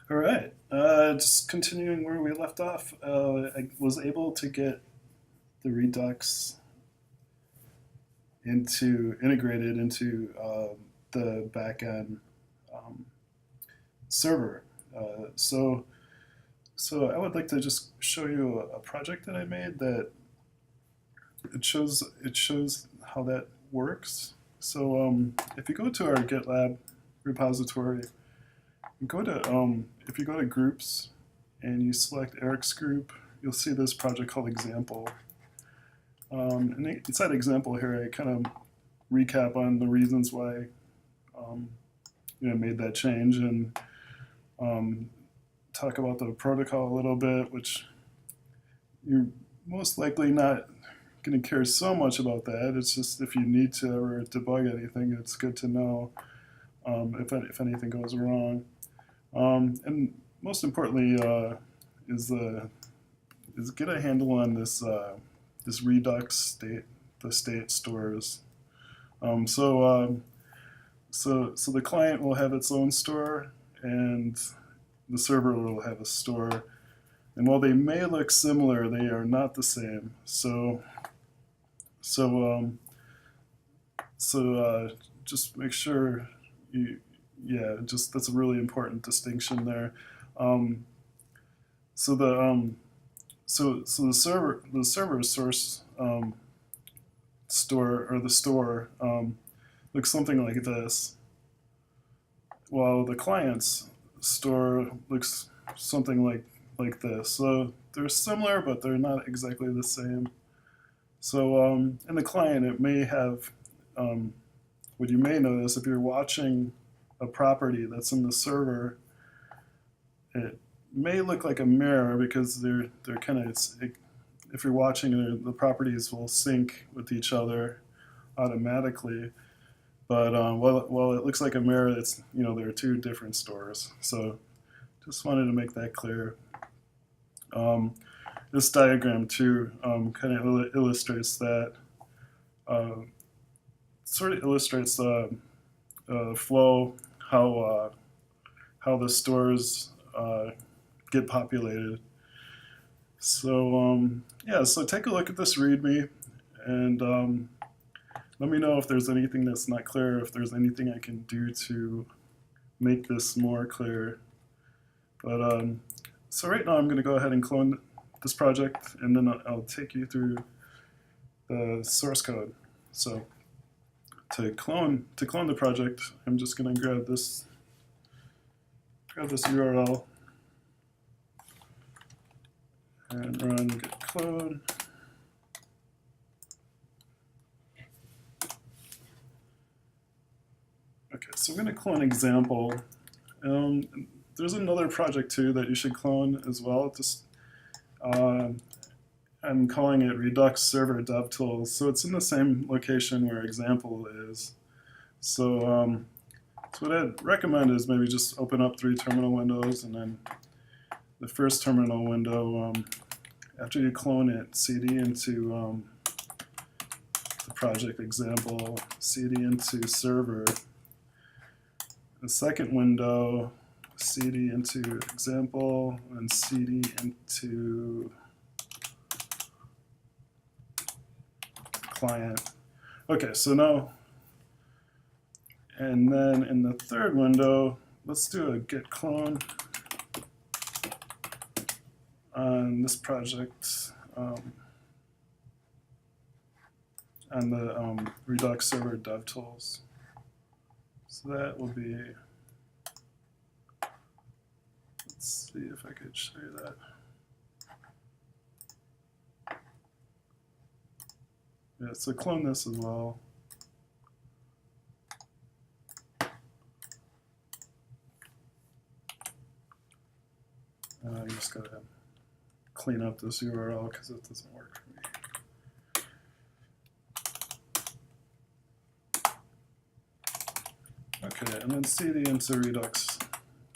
All right. Just continuing where we left off, I was able to get the Redux integrated into the backend um, server. So I would like to just show you a project that I made that it shows how that works. So if you go to our GitLab repository, if you go to groups and you select Eric's group, you'll see this project called example. And inside example here, I kind of recap on the reasons why I made that change and um, talk about the protocol a little bit, which you're most likely not going to care so much about that. It's just if you need to ever debug anything, it's good to know if anything goes wrong. And most importantly, is get a handle on this Redux state, the state stores. So the client will have its own store, and the server will have a store. And while they may look similar, they are not the same. So just make sure just that's a really important distinction there. Um, so the server source store or the store looks something like this, while the client's store looks something like this. So they're similar, but they're not exactly the same. So in the client, it may have what you may notice if you're watching a property that's in the server, it may look like a mirror because they're kind of if you're watching it, the properties will sync with each other automatically. But while it looks like a mirror, it's there are two different stores. So just wanted to make that clear. This diagram too kind of illustrates that. Sort of illustrates the flow, how the stores get populated. So so take a look at this README and let me know if there's anything that's not clear, if there's anything I can do to make this more clear. But so right now I'm going to go ahead and clone this project, and then I'll take you through the source code. So to clone the project, I'm just going to grab this URL and run git clone. Okay, so I'm going to clone example. There's another project too that you should clone as well. I'm calling it Redux Server DevTools. So it's in the same location where example is. So what I'd recommend is maybe just open up 3 terminal windows, and then the first terminal window, after you clone it, cd into the project example, cd into server. The second window, cd into example, and cd into client. Okay, so now, and then in the third window, let's do a git clone on this project on the Redux Server DevTools. So that will be, let's see if I could show you that. Yeah, so clone this as well. I just gotta clean up this URL because it doesn't work for me. Okay, and then cd into Redux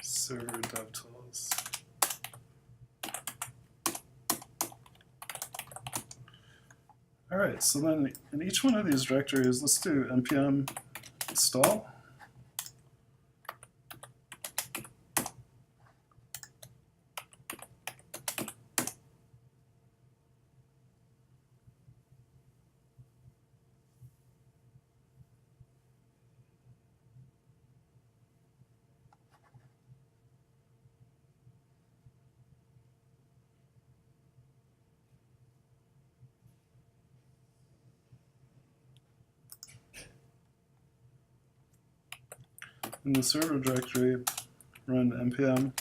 Server DevTools. All right, so then in each one of these directories, let's do npm install. in the server directory, run npm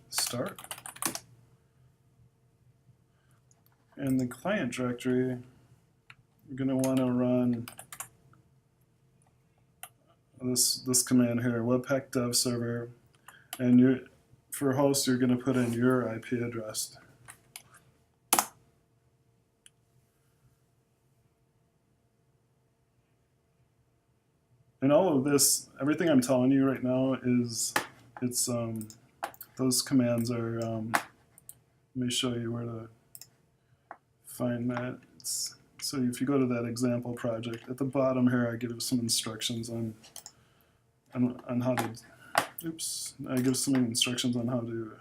start. In the client directory, you're going to want to run this command here, webpack dev server, and for host, you're going to put in your IP address. And all of this, everything I'm telling you right now is, those commands are, let me show you where to find that. So if you go to that example project, at the bottom here I give some instructions on how to, I give some instructions on how to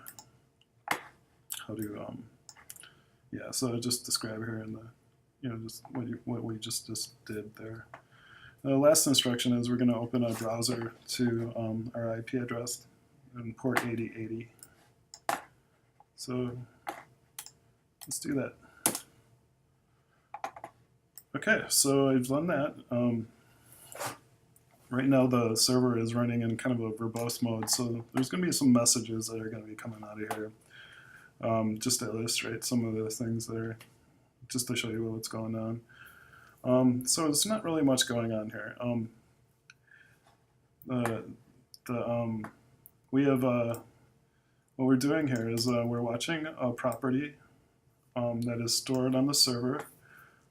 yeah, so I just describe here in the, just what we just did there. The last instruction is we're going to open a browser to our IP address and port 8080. So let's do that. Okay, so I've done that. Right now the server is running in kind of a verbose mode, so there's going to be some messages that are going to be coming out of here. Just to illustrate some of the things there, just to show you what's going on. So there's not really much going on here. We have what we're doing here is we're watching a property that is stored on the server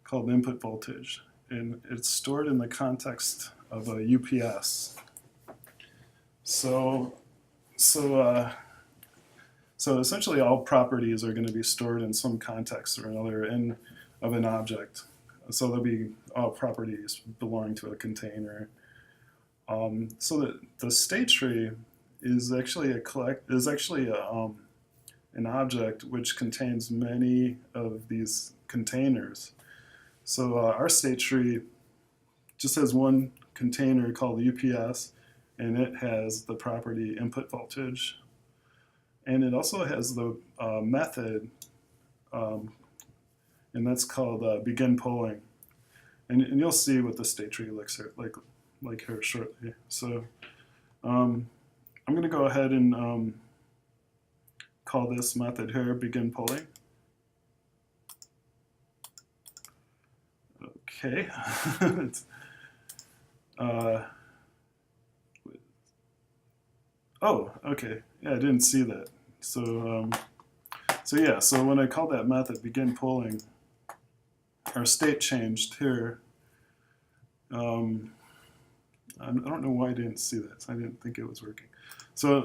called input voltage, and it's stored in the context of a UPS. So essentially all properties are going to be stored in some context or another of an object. So there'll be all properties belonging to a container. So the state tree is actually an object which contains many of these containers. So our state tree just has one container called UPS, and it has the property input voltage. And it also has the method, and that's called begin polling. And you'll see what the state tree looks like here shortly. So I'm going to go ahead and call this method here begin polling. Okay. Oh, okay. Yeah, I didn't see that. So yeah, so when I call that method begin polling, our state changed here. I don't know why I didn't see that. I didn't think it was working. So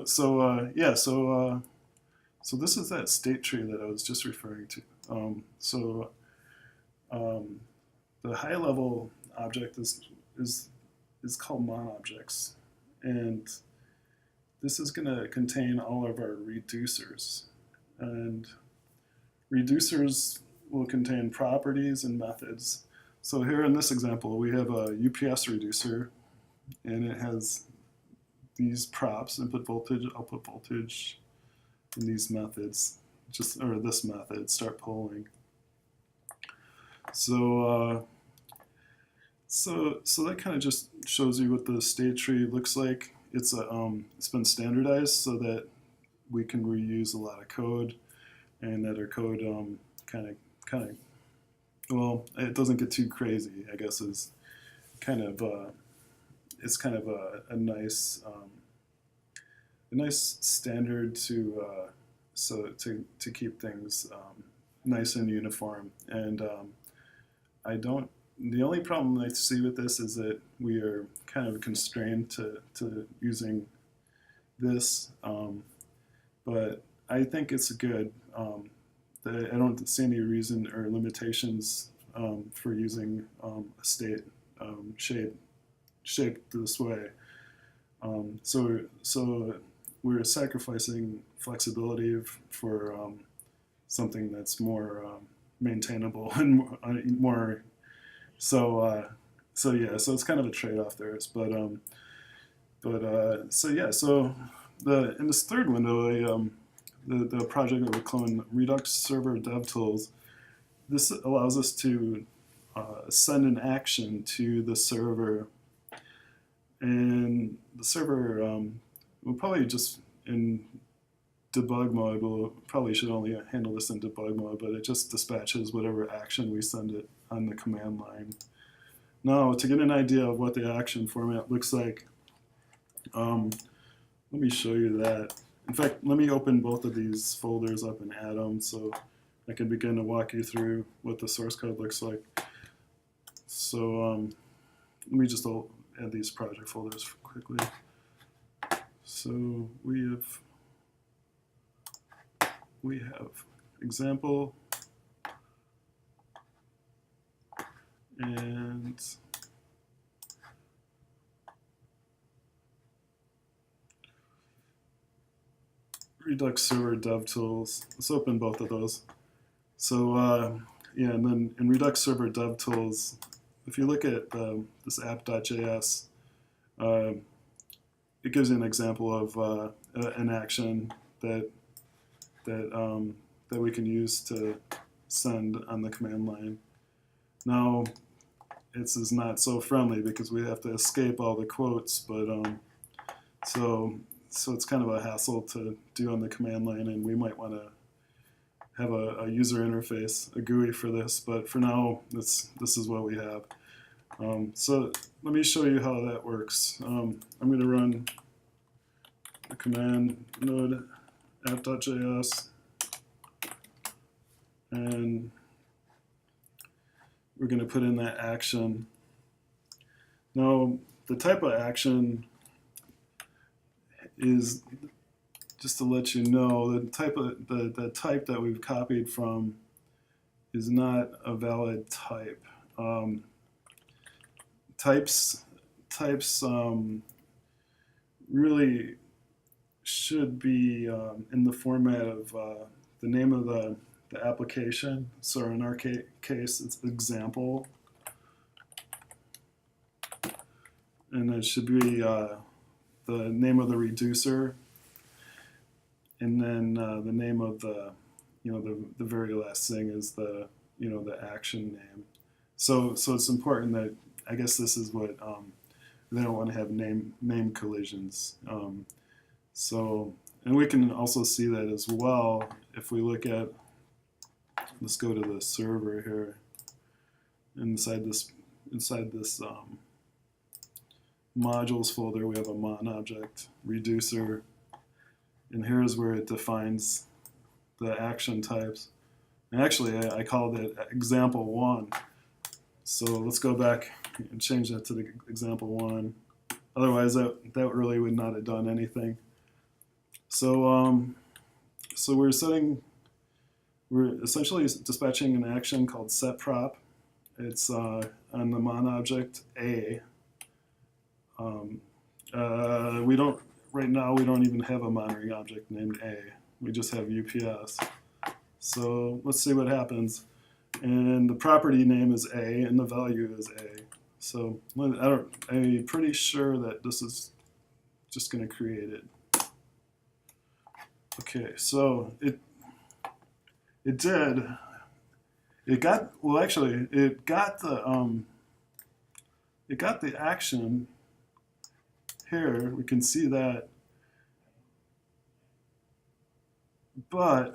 this is that state tree that I was just referring to. The high level object is called mon-objects, and this is going to contain all of our reducers, and reducers will contain properties and methods. So here in this example, we have a UPS reducer, and it has these props, input voltage, output voltage, and these methods, or this method, start polling. So that kind of just shows you what the state tree looks like. It's been standardized so that we can reuse a lot of code, and that our code well, it doesn't get too crazy, I guess, is kind of it's kind of a nice standard to keep things nice and uniform. And the only problem I see with this is that we are kind of constrained to using this, but I think it's good. I don't see any reason or limitations for using a state shaped this way. So we're sacrificing flexibility for something that's more maintainable and more. So yeah, so it's kind of a trade-off there. So yeah, so in this third window, the project that we're calling Redux Server DevTools, this allows us to send an action to the server and the server will probably just in debug mode, we'll probably should only handle this in debug mode, but it just dispatches whatever action we send it on the command line. Now, to get an idea of what the action format looks like, let me show you that. In fact, let me open both of these folders up and add them so I can begin to walk you through what the source code looks like. So let me just add these project folders quickly. So we have example and Redux Server DevTools. Let's open both of those. So yeah, and then in Redux Server DevTools, if you look at this app.js, it gives you an example of an action that we can use to send on the command line. Now, this is not so friendly because we have to escape all the quotes, but so it's kind of a hassle to do on the command line, and we might want to have a user interface, a GUI for this, but for now, this is what we have. So let me show you how that works. I'm going to run the command node app.js, and we're going to put in that action. Now, the type of action is, just to let you know, the type that we've copied from is not a valid type. Types really should be in the format of the name of the application. So in our case, it's example, and it should be the name of the reducer, and then the name of the the very last thing is the the action name. So it's important that, I guess this is what they don't want to have name collisions. And we can also see that as well if we look at, let's go to the server here. Inside this modules folder, we have a mon object reducer, and here's where it defines the action types. And actually, I called it example 1. So let's go back and change that to the example 1. Otherwise, that really would not have done anything. So we're essentially dispatching an action called setProp. It's on the mon object A. Right now we don't even have a monitoring object named A. We just have UPS. So let's see what happens. And the property name is A, and the value is A. So I'm pretty sure that this is just going to create it. Okay, so it did. It got the action here. We can see that, but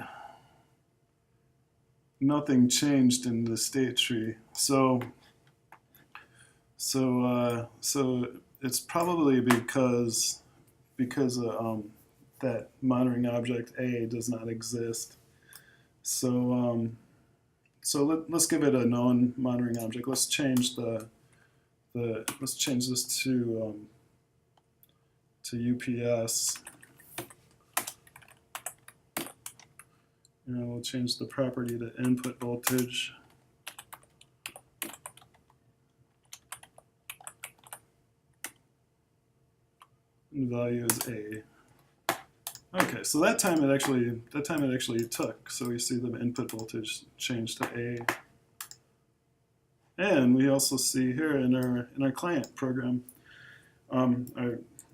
nothing changed in the state tree. So it's probably because that monitoring object A does not exist. So let's give it a known monitoring object. Let's change let's change this to UPS. And we'll change the property to input voltage. And the value is A. Okay, so that time it actually took. So we see the input voltage change to A. And we also see here in our client program,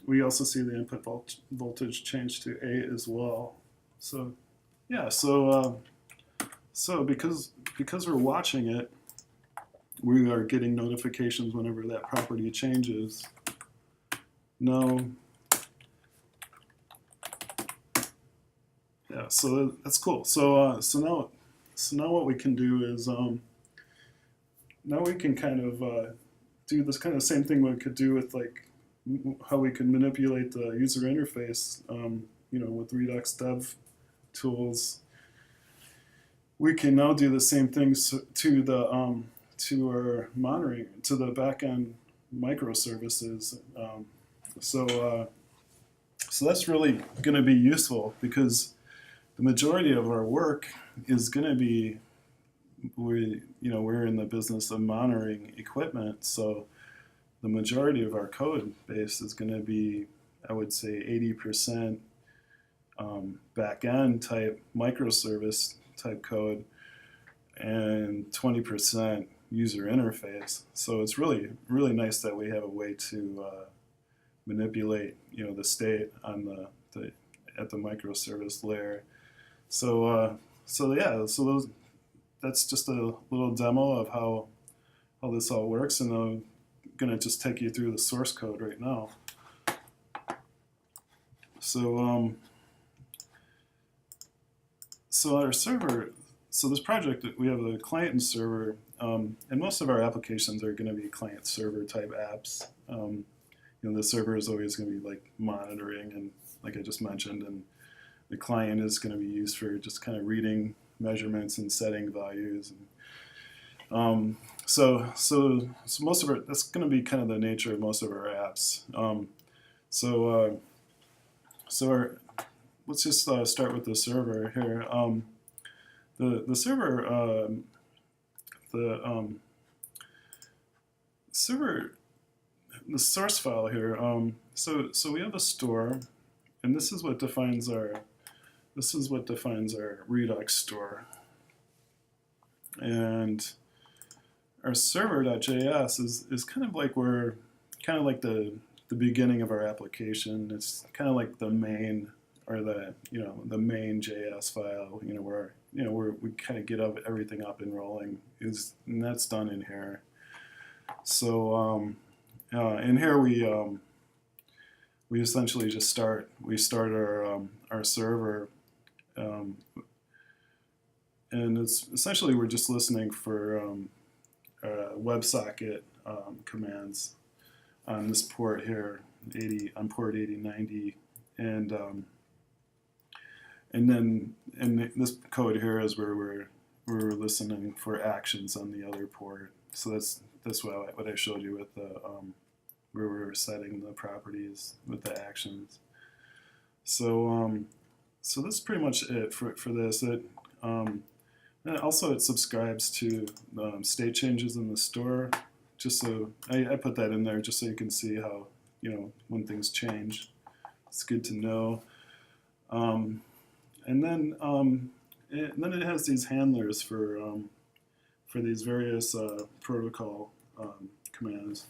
we also see the input voltage change to A as well. So yeah, so because we're watching it, we are getting notifications whenever that property changes. Now, yeah, so that's cool. So now what we can do is now we can kind of do this kind of same thing we could do with like how we can manipulate the user interface, you know, with Redux Dev tools. We can now do the same things to the to our monitoring, to the backend microservices. So so that's really going to be useful because the majority of our work is going to be, we're in the business of monitoring equipment, so the majority of our code base is going to be, I would say, 80% back-end type microservice type code and 20% user interface. So it's really, really nice that we have a way to manipulate, the state on the at the microservice layer. So that's just a little demo of how this all works, and I'm gonna just take you through the source code right now. So so our server, so this project, we have a client and server, and most of our applications are going to be client-server type apps. The server is always going to be like monitoring, and like I just mentioned, and the client is going to be used for just kind of reading measurements and setting values. And, so most of that's going to be kind of the nature of most of our apps. Let's just start with the server here. The server, the source file here. So we have a store, and this is what defines our Redux store. And our server.js is kind of like the beginning of our application. It's kind of like the main, or the main JS file, where we kind of get everything up and rolling, and that's done in here. So in here we essentially just start our server, and it's essentially we're just listening for WebSocket commands on this port here, on port 8090, and then this code here is where we're listening for actions on the other port. So that's what I showed you with the where we were setting the properties with the actions. So so that's pretty much it for this. And also it subscribes to state changes in the store. Just so I put that in there just so you can see how when things change. It's good to know. And then it has these handlers for these various protocol commands.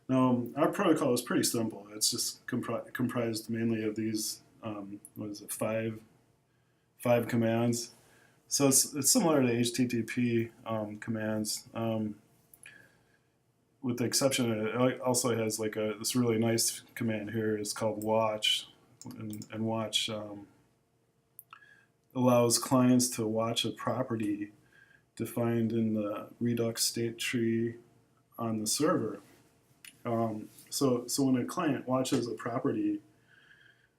Now our protocol is pretty simple. It's just comprised mainly of these five commands. So it's similar to HTTP commands, with the exception it also has like this really nice command here. It's called watch, and watch allows clients to watch a property defined in the Redux state tree on the server. So when a client watches a property,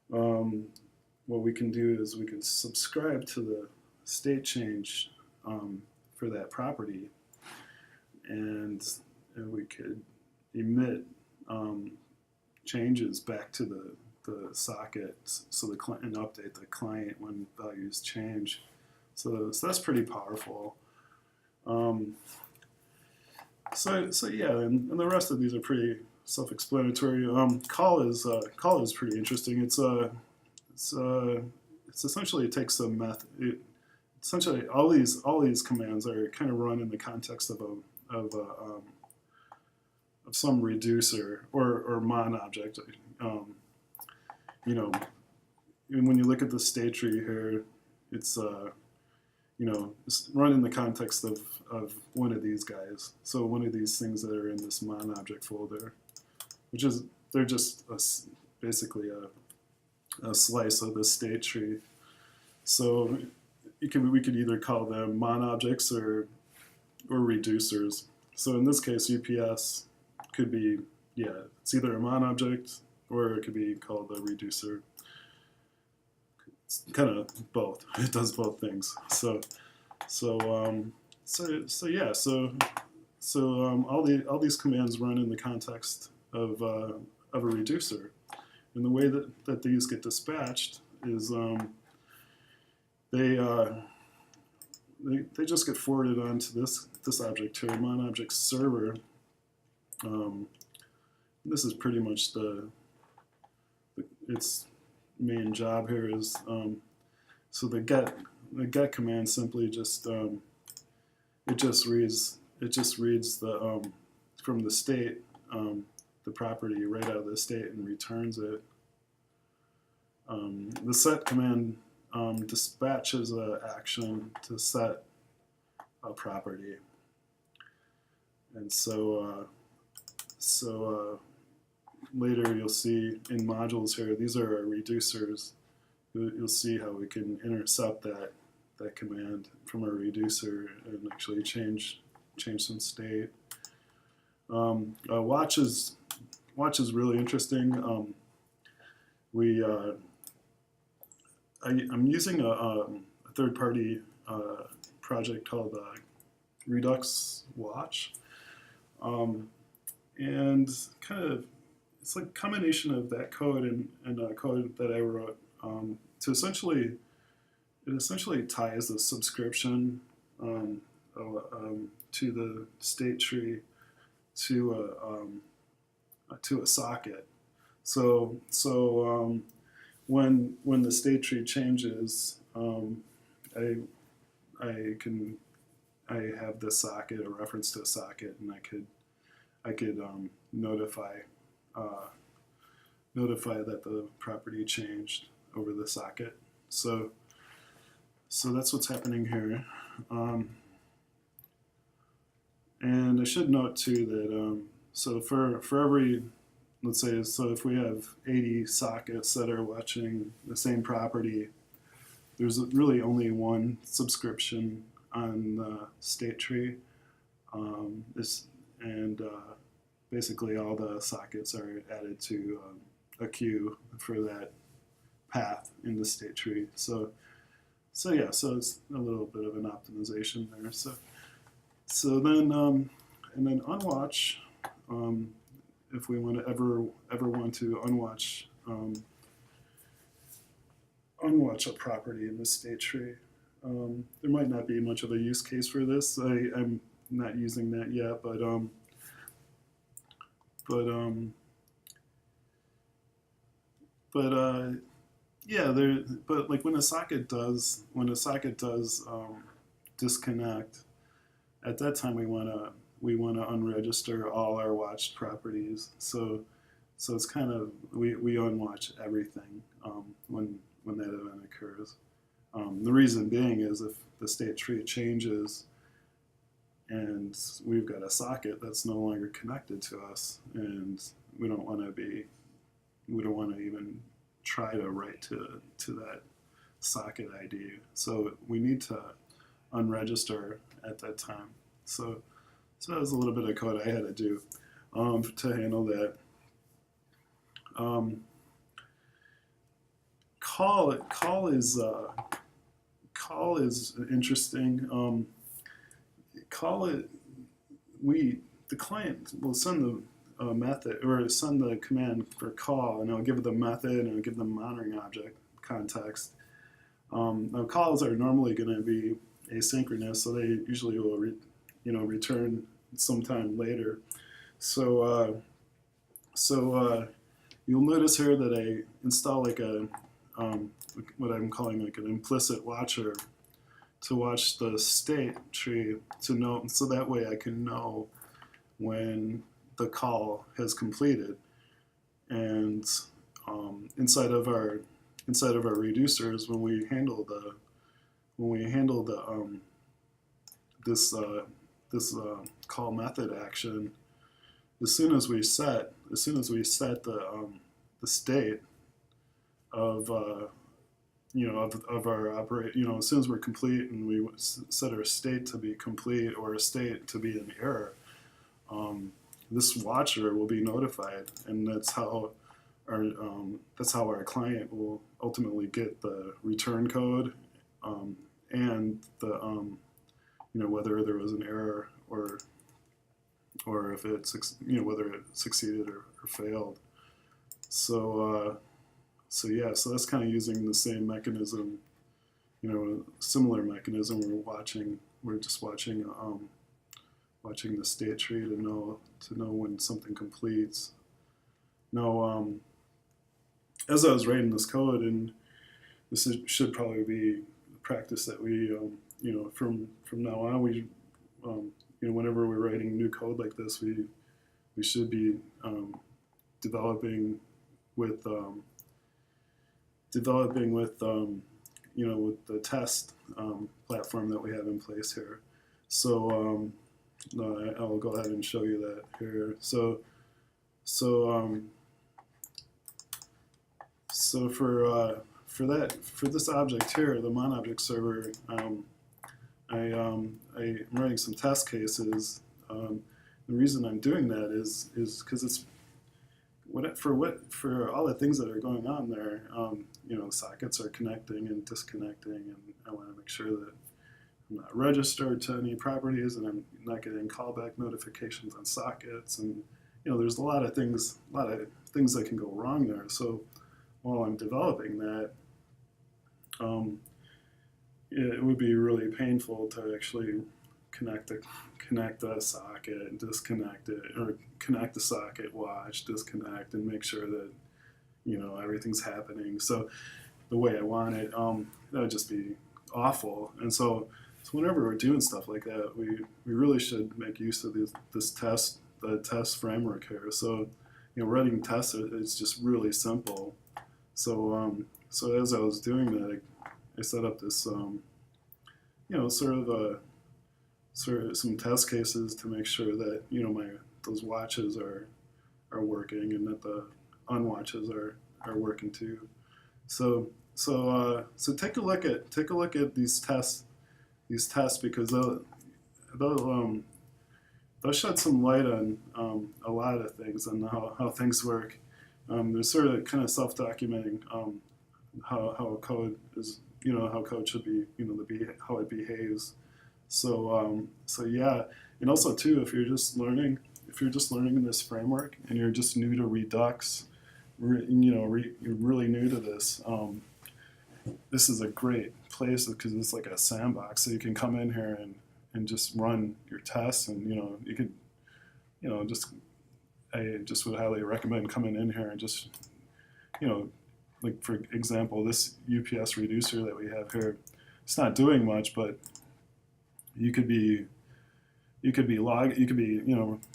what we can do is we can subscribe to the state change for that property, and we could emit changes back to the socket, so the client, and update the client when values change. So that's pretty powerful. So yeah, and the rest of these are pretty self-explanatory. Call is pretty interesting. It's essentially, it takes a method. Essentially, all these commands are kind of run in the context of some reducer or mon object. And when you look at the state tree here, it's it's run in the context of one of these guys. So one of these things that are in this mon object folder, which is they're just basically a slice of the state tree. So we could either call them mon-objects or reducers. So in this case, UPS could be, yeah, it's either a mon-object or it could be called a reducer. It's kind of both. It does both things. So all these commands run in the context of a reducer, and the way that these get dispatched is they just get forwarded onto this object here, mon-object server. This is pretty much its main job here is so the get command simply just it just reads the from the state the property right out of the state and returns it. The set command dispatches an action to set a property, and so later you'll see in modules here, these are our reducers. You'll see how we can intercept that command from our reducer and actually change some state. Watch is really interesting. I'm using a third-party project called Redux Watch, and kind of it's like a combination of that code and code that I wrote to essentially ties the subscription to the state tree to a socket. So when the state tree changes, I have this socket, a reference to a socket, and I could notify that the property changed over the socket. So that's what's happening here. And I should note too that so for every, let's say, so if we have 80 sockets that are watching the same property, there's really only one subscription on the state tree. Basically all the sockets are added to a queue for that path in the state tree. So it's a little bit of an optimization there. So then and then unwatch, if we want to ever want to unwatch a property in the state tree, there might not be much of a use case for this. I'm not using that yet, but like when a socket does disconnect, at that time we want to unregister all our watched properties. So it's kind of we unwatch everything when that event occurs. The reason being is if the state tree changes and we've got a socket that's no longer connected to us, and we don't want to even try to write to that socket ID. So we need to unregister at that time. So that was a little bit of code I had to do to handle that. Call is interesting. The client will send the method or send the command for call, and I'll give it the method and I'll give them monitoring object context. Now calls are normally going to be asynchronous, so they usually will return sometime later. So you'll notice here that I install like a what I'm calling like an implicit watcher to watch the state tree to know, so that way I can know when the call has completed. And inside of our reducers, when we handle this call method action, as soon as we set we set the state of of our operate, as soon as we're complete and we set our state to be complete or a state to be in error, this watcher will be notified, and that's how our client will ultimately get the return code, and the whether there was an error, or if it's whether it succeeded or failed. So yeah, so that's kind of using the same mechanism, similar mechanism. We're just watching the state tree to know when something completes. Now, as I was writing this code, and should probably be practice that we, from now on, we, whenever we're writing new code like this, we should be developing with with the test platform that we have in place here. So I'll go ahead and show you that here. So for this object here, the mon-object server, I'm writing some test cases. The reason I'm doing that is because it's for all the things that are going on there. Sockets are connecting and disconnecting, and I want to make sure that I'm not registered to any properties, and I'm not getting callback notifications on sockets, and there's a lot of things that can go wrong there. So while I'm developing that, it would be really painful to actually connect a socket and disconnect it, or connect the socket, watch, disconnect, and make sure that everything's happening. So the way I want it, that would just be awful. And so whenever we're doing stuff like that, we really should make use of the test framework here. So writing tests is just really simple. So as I was doing that, I set up this sort of some test cases to make sure that those watches are working, and that the unwatches are working too. So take a look at these tests because they'll shed some light on a lot of things, and how things work. They're sort of kind of self-documenting how code is, how code should be, how it behaves. So yeah, and also too, if you're just learning in this framework and you're just new to Redux, you're really new to this. This is a great place because it's like a sandbox, so you can come in here and just run your tests, and you could I just would highly recommend coming in here and just like for example, this UPS reducer that we have here, it's not doing much, but you could be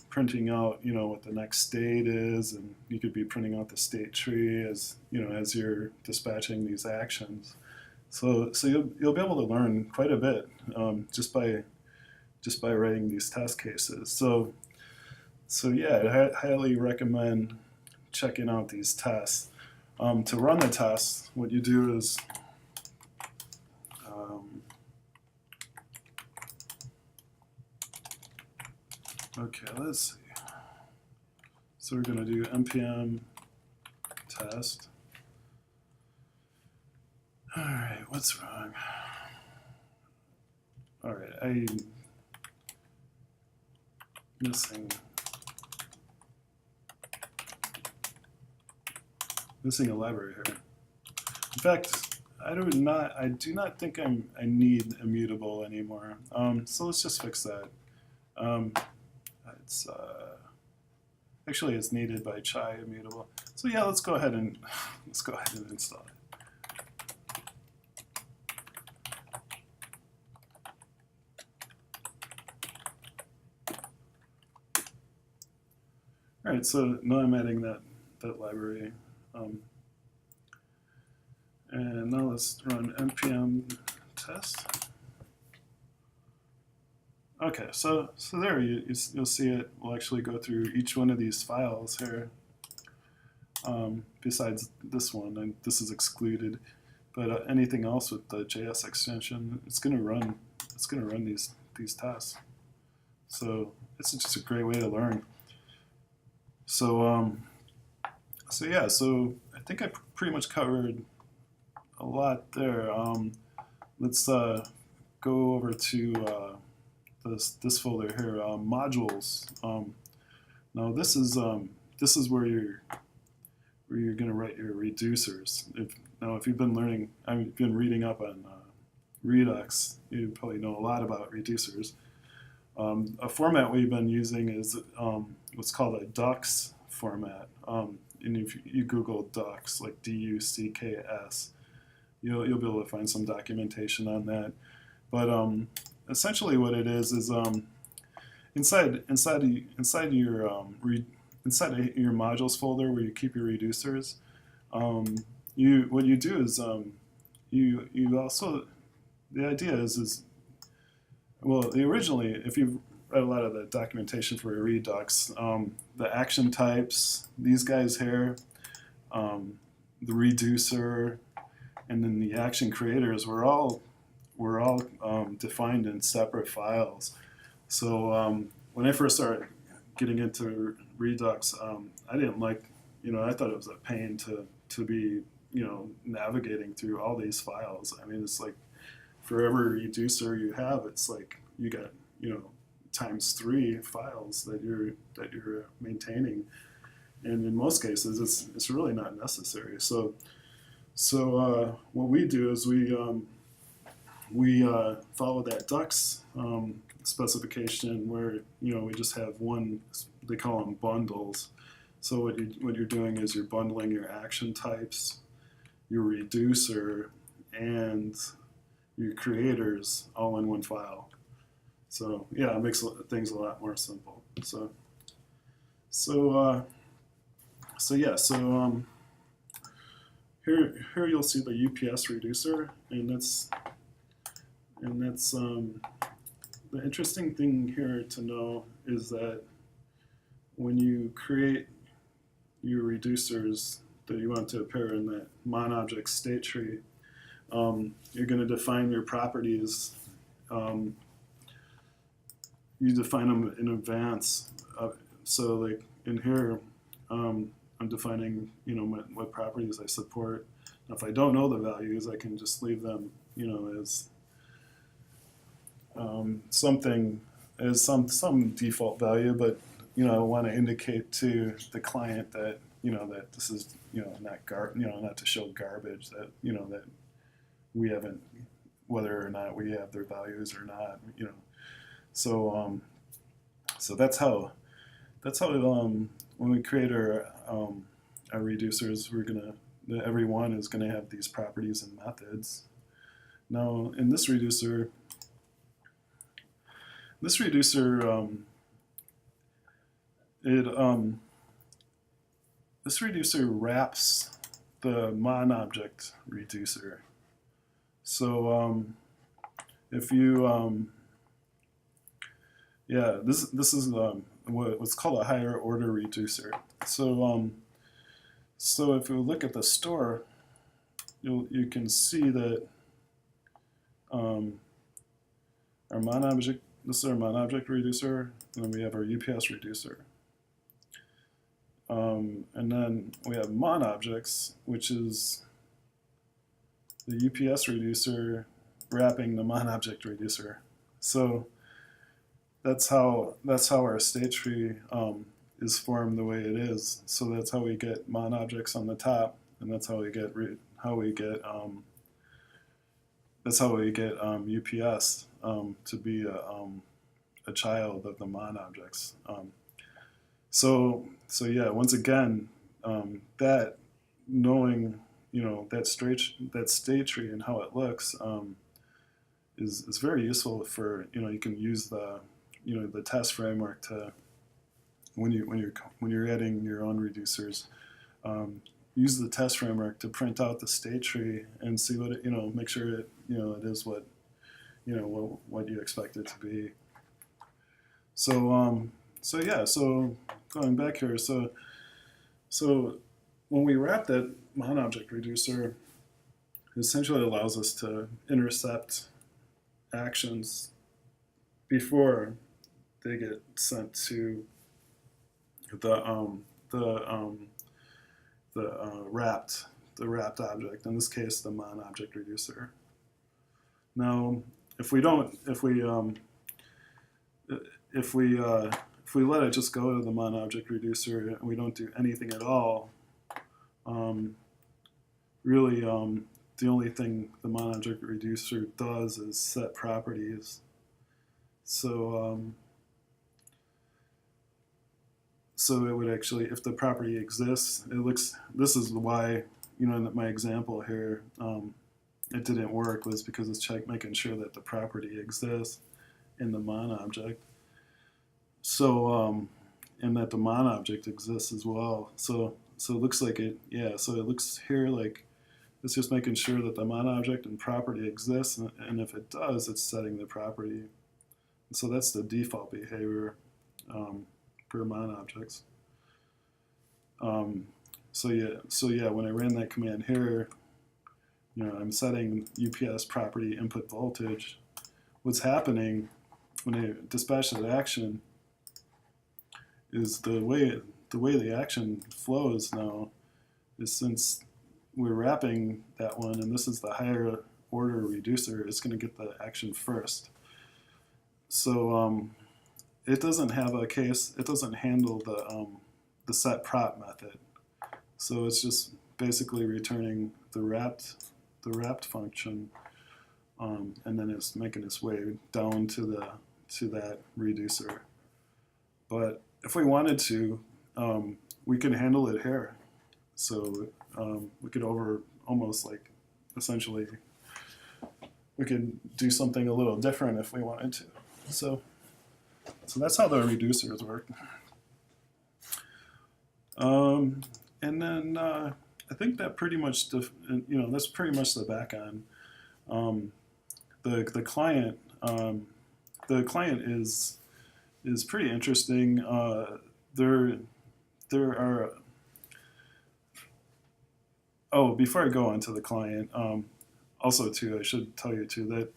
printing out what the next state is, and you could be printing out the state tree as as you're dispatching these actions. So you'll be able to learn quite a bit just by writing these test cases. So yeah, I highly recommend checking out these tests. To run the tests, what you do is okay, let's see. So we're going to do npm test. All right, what's wrong? All right, I'm missing a library here. In fact, I do not think I need immutable anymore. So let's just fix that. It's actually it's needed by chai immutable. So yeah, let's go ahead and install it. All right, so now I'm adding that library, and now let's run npm test. Okay, so there you'll see it will actually go through each one of these files here. besides this one, and this is excluded. But anything else with the JS extension, it's going to run. It's going to run these tests. So it's just a great way to learn. So so yeah. So I think I pretty much covered a lot there. Let's go over to this folder here, modules. Now this is where you're going to write your reducers. If you've been learning, I've been reading up on Redux, you probably know a lot about reducers. A format we've been using is what's called a Dux format. And if you Google Dux, like D-U-C-K-S, you'll be able to find some documentation on that. But essentially, what it is inside your modules folder where you keep your reducers. What you do is you also, the idea is well, originally, if you've read a lot of the documentation for Redux, the action types, these guys here, the reducer, and then the action creators were all defined in separate files. So when I first started getting into Redux, I didn't like, I thought it was a pain to be, navigating through all these files. I mean, it's like for every reducer you have, it's like you got, ×3 files that you're maintaining, and in most cases, it's really not necessary. So what we do is we follow that Dux specification where we just have one. They call them bundles. So what you're doing is you're bundling your action types, your reducer, and your creators all in one file. So yeah, it makes things a lot more simple. So here you'll see the UPS reducer, and that's the interesting thing here to know is that when you create your reducers that you want to appear in that mon-object state tree, you're going to define your properties. You define them in advance. So like in here, I'm defining what properties I support. Now, if I don't know the values, I can just leave them as something as some default value, but I want to indicate to the client that that this is not to show garbage, that that we haven't, whether or not we have their values or not, so so that's how when we create our reducers, every one is gonna have these properties and methods. Now in this reducer this reducer wraps the mon-object reducer. So if you this is what's called a higher order reducer. So so if you look at the store, you can see that our mon-object. This is our mon-object reducer, and then we have our UPS reducer. And then we have mon-objects, which is the UPS reducer wrapping the mon-object reducer. So that's how our state tree is formed the way it is. So that's how we get mon-objects on the top, and that's how we get UPS to be a child of the mon-objects. So yeah, once again, that knowing that state tree and how it looks is very useful for you can use the the test framework to when you're adding your own reducers. Use the test framework to print out the state tree and see what it, make sure it it is what what you expect it to be. So so yeah, so going back here, so when we wrap that mon-object reducer, it essentially allows us to intercept actions before they get sent to the wrapped object. In this case, the mon-object reducer. Now, if we don't, if we let it just go to the mon-object reducer and we don't do anything at all, really the only thing the mon-object reducer does is set properties. So so it would actually, if the property exists, it looks, this is why, you know, in my example here, it didn't work, was because it's making sure that the property exists in the mon-object. So, and that the mon-object exists as well. So it looks like it, yeah, so it looks here like it's just making sure that the mon-object and property exists, and if it does, it's setting the property. And so that's the default behavior for mon-objects. So yeah, when I ran that command here, you know, I'm setting UPS property input voltage. What's happening when I dispatch that action is the way the action flows now is, since we're wrapping that one, and this is the higher order reducer, it's going to get the action first. So it doesn't have a case, it doesn't handle the set prop method. So it's just basically returning the wrapped function, and then it's making its way down to that reducer. But if we wanted to, we can handle it here. So we could almost like essentially we could do something a little different if we wanted to. So that's how the reducers work. And then I think that pretty much, that's pretty much the back end. The client is pretty interesting. There are. Oh, before I go on to the client, also too, I should tell you too that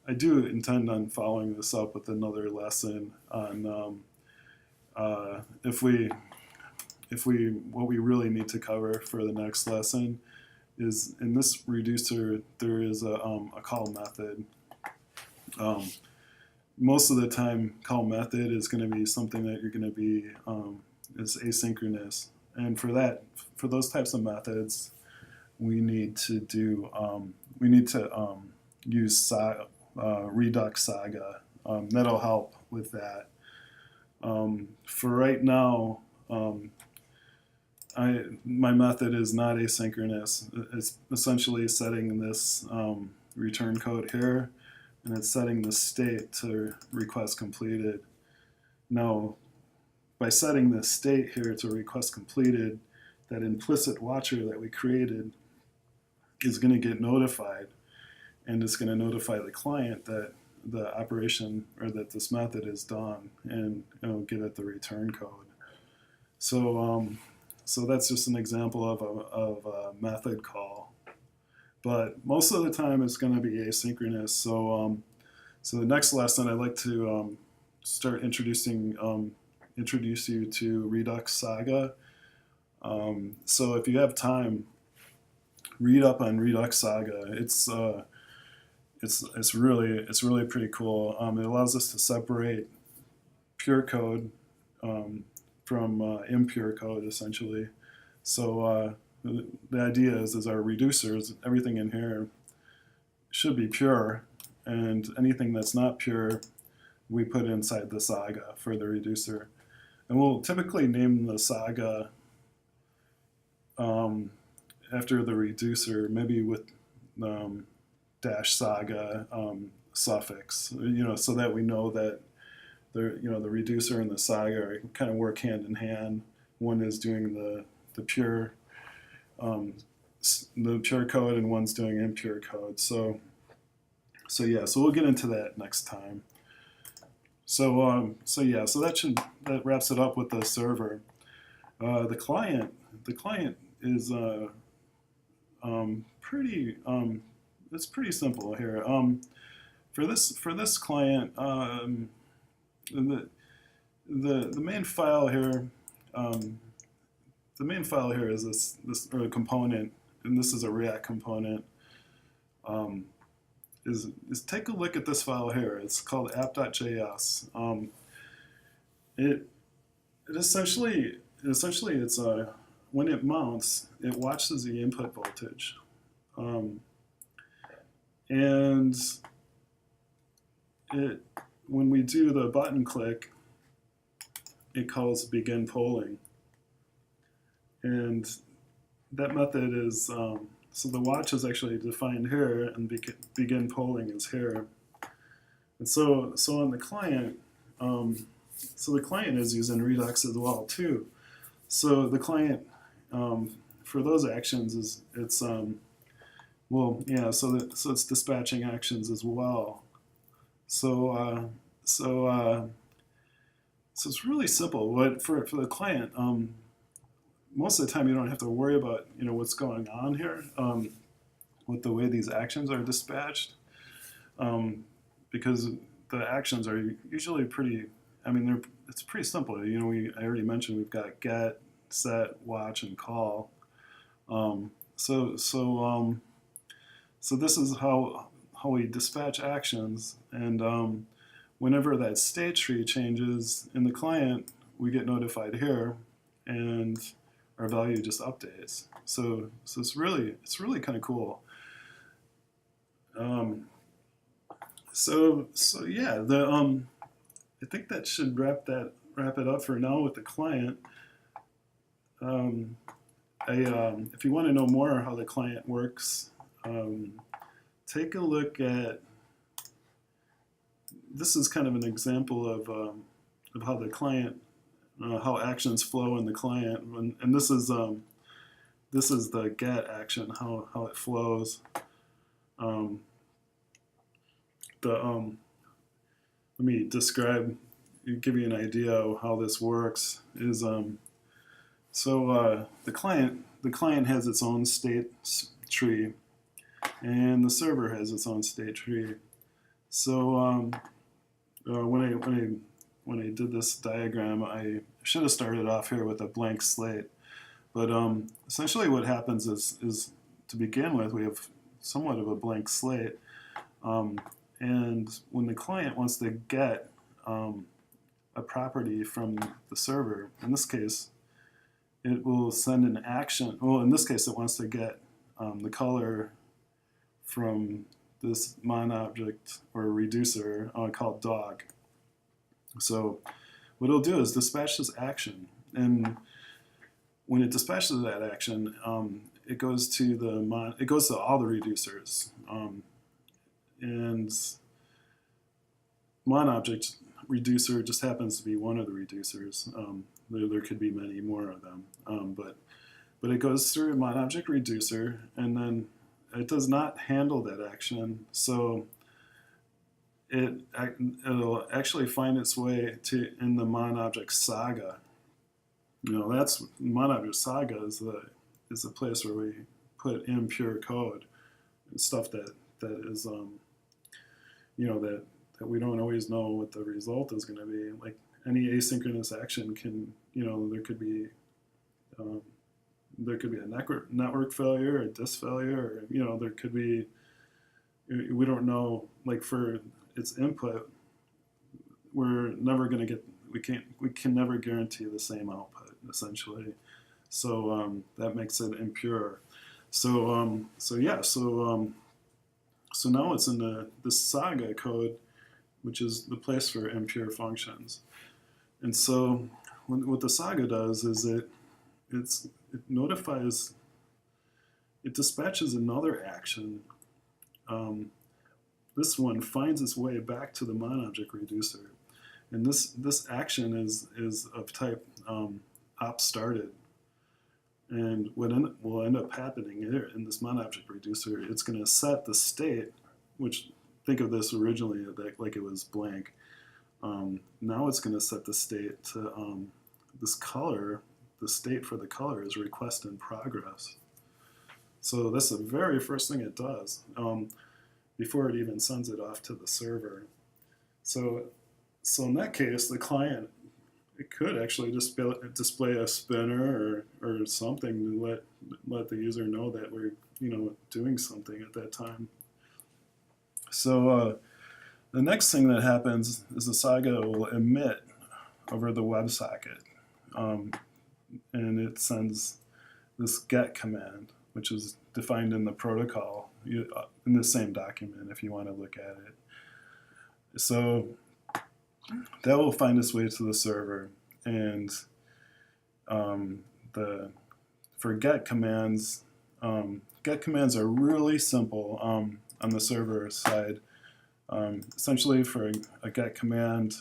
I do intend on following this up with another lesson on what we really need to cover for the next lesson is, in this reducer there is a call method. Most of the time, call method is going to be something that you're going to be is asynchronous, and for those types of methods, we need to do use Redux Saga. That'll help with that. For right now, my method is not asynchronous. It's essentially setting this return code here, and it's setting the state to request completed. Now, by setting this state here to request completed, that implicit watcher that we created is going to get notified, and it's going to notify the client that the operation, or that this method is done, and it'll give it the return code. So that's just an example of a method call, but most of the time it's going to be asynchronous. So the next lesson, I'd like to start introduce you to Redux Saga. So if you have time, read up on Redux Saga. It's really pretty cool. It allows us to separate pure code from impure code, essentially. So the idea is our reducers, everything in here should be pure, and anything that's not pure we put inside the Saga for the reducer. And we'll typically name the Saga after the reducer, maybe with -saga suffix, so that we know that the reducer and the Saga kind of work hand in hand. One is doing the pure code, and one's doing impure code. So we'll get into that next time. So that wraps it up with the server. The client is pretty it's pretty simple here. For this client, the the main file here the main file here is this component, and this is a React component. Is take a look at this file here. It's called app.js. It essentially it's when it mounts, it watches the input voltage, and when we do the button click, it calls begin polling, and that method is so the watch is actually defined here, and begin polling is here. And so on the client, so the client is using Redux as well too. So the client for those actions is it's well, yeah, so it's dispatching actions as well. So so it's really simple. But for the client, most of the time you don't have to worry about what's going on here with the way these actions are dispatched, because the actions are usually pretty. I mean, it's pretty simple. I already mentioned we've got get, set, watch, and call. So this is how we dispatch actions, and whenever that state tree changes in the client, we get notified here, and our value just updates. So it's really kind of cool. So yeah, I think that should wrap it up for now with the client. If you want to know more how the client works, take a look at, this is kind of an example of how the client, how actions flow in the client, and this is the get action, how it flows. Let me give you an idea of how this works. Is the client has its own state tree, and the server has its own state tree. So when I did this diagram, I should have started off here with a blank slate. But essentially what happens is to begin with, we have somewhat of a blank slate. And when the client wants to get a property from the server, in this case, it will send an action. Well, in this case, it wants to get the color from this mon-object or reducer called dog. So what it'll do is dispatch this action, and when it dispatches that action, it goes to all the reducers, and mon-object reducer just happens to be one of the reducers. There could be many more of them, but it goes through a mon-object reducer, and then it does not handle that action, so it'll actually find its way to in the mon-object saga. That's mon-object saga is the place where we put in pure code and stuff that is that we don't always know what the result is going to be. Like any asynchronous action can, there could be a network failure, a disk failure, or there could be, we don't know, like for its input, we're never going to get, we can never guarantee the same output essentially. So that makes it impure. So now it's in this saga code, which is the place for impure functions. And so what the saga does is it notifies, it dispatches another action. This one finds its way back to the mon-object reducer, and this action is of type op started. And what will end up happening here in this mon-object reducer, it's going to set the state, which think of this originally like it was blank. Now it's going to set the state to this color the state for the color is request in progress. So that's the very first thing it does before it even sends it off to the server. So in that case, the client, it could actually display a spinner or something to let the user know that we're doing something at that time. So the next thing that happens is the Saga will emit over the WebSocket, and it sends this get command, which is defined in the protocol in the same document if you want to look at it. So that will find its way to the server, and for get commands are really simple on the server side. Essentially, for a get command,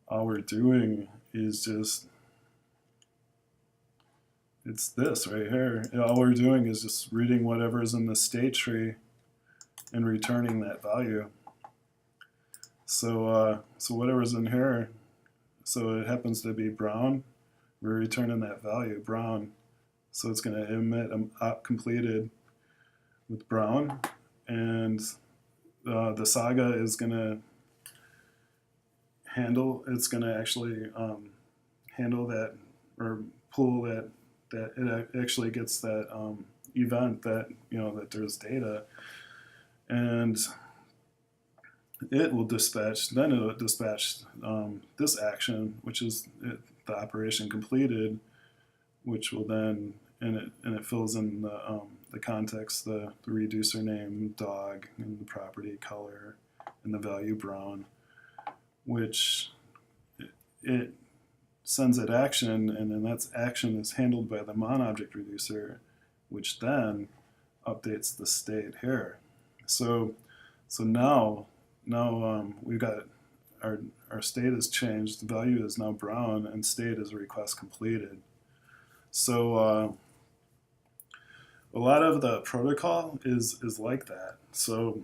all we're doing is just, it's this right here. All we're doing is just reading whatever's in the state tree and returning that value. So whatever's in here, so it happens to be brown, we're returning that value, brown. So it's going to emit an op completed with brown, and the Saga is going to actually handle that, or pull that it actually gets that event that that there's data, and it'll dispatch this action, which is the operation completed, which will then, and it fills in the context, the reducer name dog, and the property color, and the value brown, which it sends that action, and then that action is handled by the mon-object reducer, which then updates the state here. So now we've got our state has changed. The value is now brown, and state is request completed. So a lot of the protocol is like that. So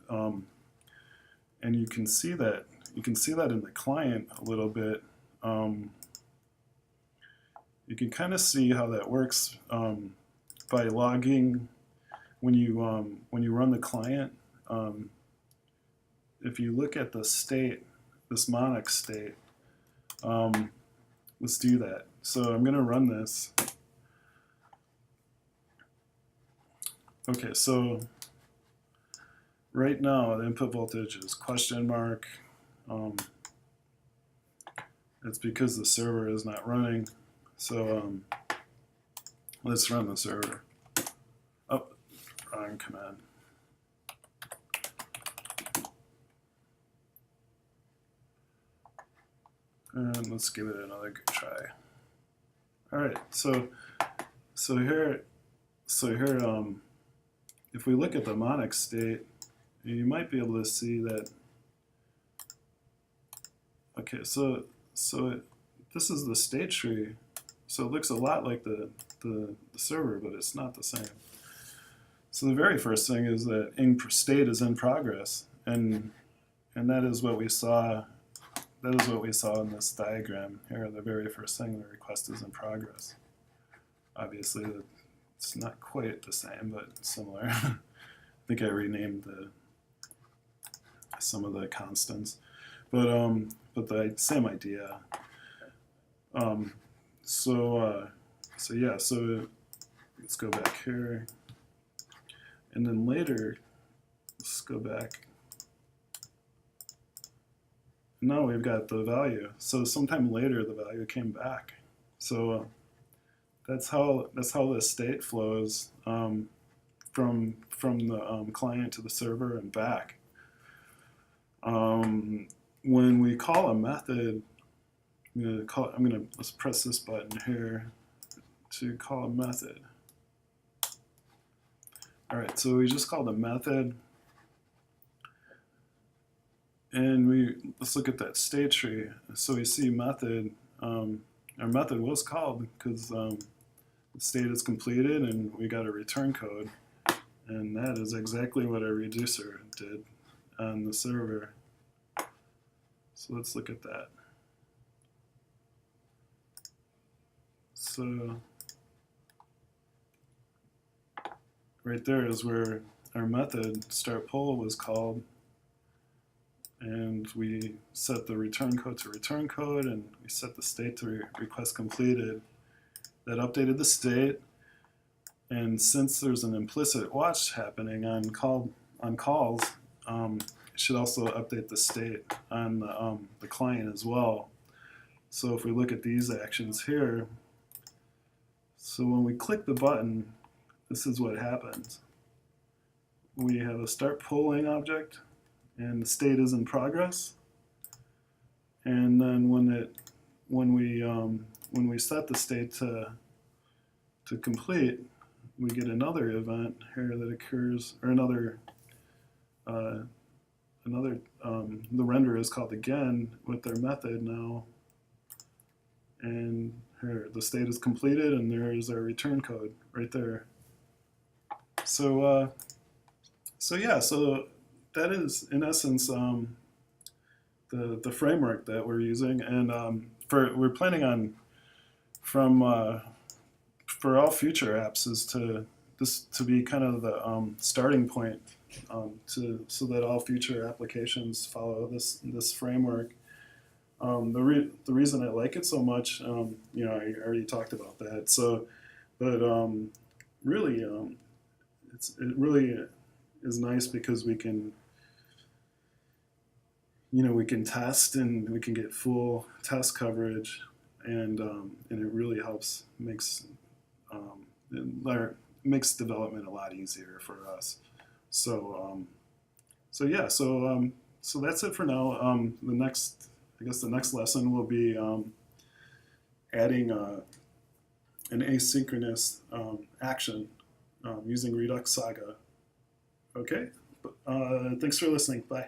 and you can see that in the client a little bit. You can kind of see how that works by logging when you run the client. If you look at the state, this Monix state, let's do that. So I'm going to run this. Okay, so right now the input voltage is question mark. It's because the server is not running. So let's run the server. Oh, wrong command. And let's give it another good try. All right, so here, if we look at the Monix state, you might be able to see that. Okay, so this is the state tree, so it looks a lot like the server, but it's not the same. So the very first thing is that state is in progress, and that is what we saw. That is what we saw in this diagram here. The very first thing, the request is in progress. Obviously, it's not quite the same, but similar. I think I renamed some of the constants, but the same idea. So yeah. So let's go back here, and then later, let's go back. Now we've got the value. So sometime later, the value came back. So that's how the state flows from the client to the server and back. When we call a method, let's press this button here to call a method. All right, so we just called a method. And let's look at that state tree. So we see method. Our method was called because the state is completed, and we got a return code, and that is exactly what our reducer did on the server. So let's look at that. So right there is where our method start poll was called, and we set the return code to return code, and we set the state to request completed. That updated the state, and since there's an implicit watch happening on calls, it should also update the state on the client as well. So if we look at these actions here, so when we click the button, this is what happens. We have a start polling object, and the state is in progress. And then when we set the state to complete, we get another event here that occurs, or the render is called again with their method now, and here the state is completed, and there is our return code right there. So yeah, so that is in essence the framework that we're using, and we're planning on for all future apps is to be kind of the starting point so that all future applications follow this framework. The reason I like it so much, you know, I already talked about that. So, but really, it really is nice because we can, you know, we can test and we can get full test coverage, and it really makes development a lot easier for us. So yeah, so that's it for now. I guess the next lesson will be adding an asynchronous action using Redux Saga. Okay, thanks for listening. Bye.